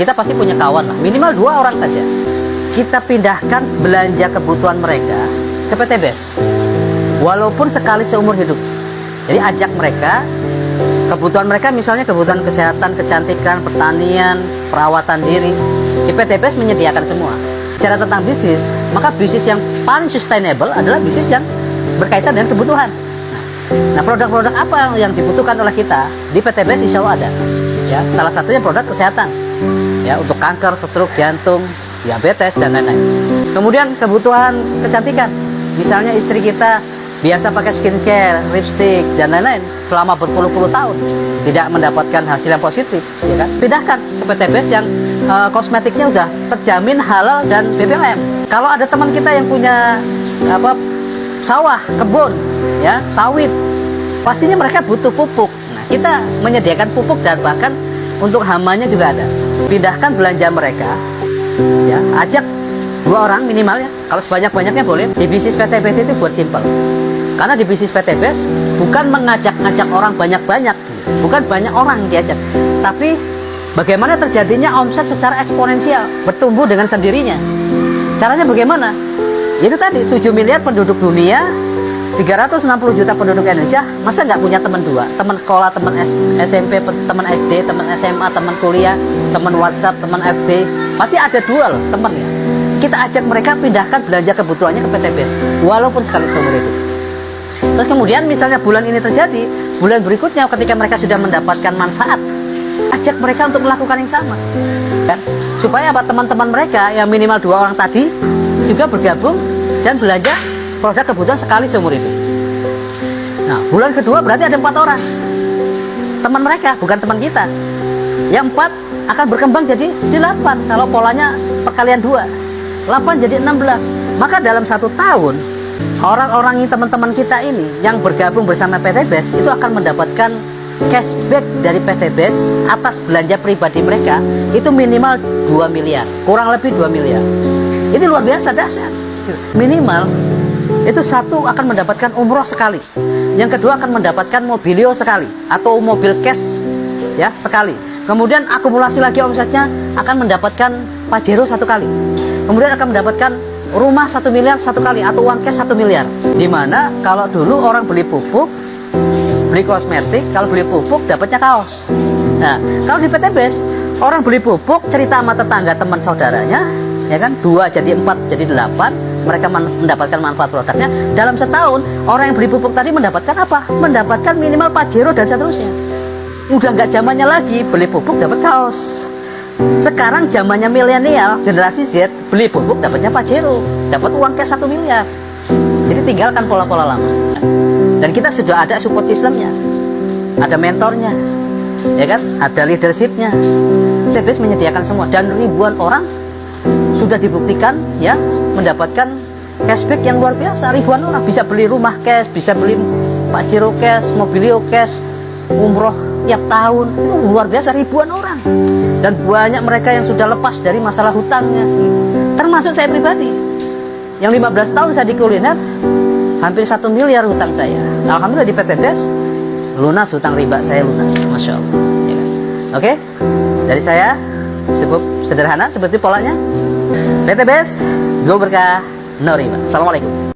kita pasti punya kawan lah, minimal 2 orang saja. Kita pindahkan belanja kebutuhan mereka ke PT BES, walaupun sekali seumur hidup. Jadi ajak mereka, kebutuhan mereka misalnya kebutuhan kesehatan, kecantikan, pertanian, perawatan diri, di PT BES menyediakan semua. Bicara tentang bisnis, maka bisnis yang paling sustainable adalah bisnis yang berkaitan dengan kebutuhan. Nah, produk-produk apa yang dibutuhkan oleh kita di PT BES insya Allah ada. Ya, salah satunya produk kesehatan. Ya, untuk kanker, stroke, jantung, diabetes dan lain-lain. Kemudian kebutuhan kecantikan. Misalnya istri kita biasa pakai skincare, lipstick dan lain-lain selama berpuluh-puluh tahun tidak mendapatkan hasil yang positif, ya kan? Pindahkan ke PT BES yang kosmetiknya udah terjamin halal dan BPOM. Kalau ada teman kita yang punya sawah, kebun, ya, sawit, pastinya mereka butuh pupuk. Nah, kita menyediakan pupuk dan bahkan untuk hamanya juga ada. Pindahkan belanja mereka, ya, ajak 2 orang minimal ya. Kalau sebanyak-banyaknya boleh. Di bisnis PT BES itu buat simpel. Karena di bisnis PT BES bukan mengajak-ngajak orang banyak-banyak, bukan banyak orang yang diajak, tapi bagaimana terjadinya omset secara eksponensial, bertumbuh dengan sendirinya. Caranya bagaimana? Itu tadi, 7 miliar penduduk dunia, 360 juta penduduk Indonesia, masa nggak punya teman 2? Teman sekolah, teman SMP, teman SD, teman SMA, teman kuliah, teman WhatsApp, teman FB. Pasti ada 2 loh temannya. Kita ajak mereka pindahkan belanja kebutuhannya ke PT BES, walaupun sekali seumur hidup. Terus kemudian misalnya bulan ini terjadi, bulan berikutnya ketika mereka sudah mendapatkan manfaat, ajak mereka untuk melakukan yang sama. Dan supaya teman-teman mereka yang minimal 2 orang tadi juga bergabung dan belanja produk kebutuhan sekali seumur hidup. Nah, bulan kedua berarti ada 4 orang. Teman mereka, bukan teman kita. Yang 4 akan berkembang jadi 8 kalau polanya perkalian 2. 8 jadi 16. Maka dalam 1 tahun, orang-orang ini, teman-teman kita ini yang bergabung bersama PT BES itu akan mendapatkan cashback dari PT BES atas belanja pribadi mereka itu minimal 2 miliar, kurang lebih 2 miliar. Ini luar biasa dahsyat. Minimal itu satu akan mendapatkan umroh sekali, yang kedua akan mendapatkan mobilio sekali atau mobil cash ya sekali. Kemudian akumulasi lagi omsetnya akan mendapatkan pajero 1 kali. Kemudian akan mendapatkan rumah 1 miliar 1 kali atau uang cash 1 miliar. Dimana kalau dulu orang beli pupuk, beli kosmetik, kalau beli pupuk dapatnya kaos. Nah, kalau di PT BES orang beli pupuk cerita sama tetangga, teman saudaranya, ya kan, 2 jadi 4 jadi 8, mereka mendapatkan manfaat produknya. Dalam setahun orang yang beli pupuk tadi mendapatkan apa? Mendapatkan minimal pajero dan seterusnya. Udah nggak zamannya lagi beli pupuk dapat kaos. Sekarang zamannya milenial, generasi Z, beli pupuk dapatnya pajero, dapat uang cash 1 miliar. Jadi tinggalkan pola-pola lama. Dan kita sudah ada support sistemnya, ada mentornya, ya kan, ada leadershipnya. PT BES menyediakan semua dan ribuan orang sudah dibuktikan ya mendapatkan cashback yang luar biasa. Ribuan orang bisa beli rumah cash, bisa beli pajero cash, mobilio cash, umroh tiap tahun. Itu luar biasa, ribuan orang. Dan banyak mereka yang sudah lepas dari masalah hutangnya. Termasuk saya pribadi. Yang 15 tahun saya di kuliner, hampir 1 miliar hutang saya. Alhamdulillah di PT BES lunas hutang riba saya, lunas, Masya Allah ya. Oke, dari saya cukup sederhana seperti polanya. PT BES, go berkah, no riba. Assalamualaikum.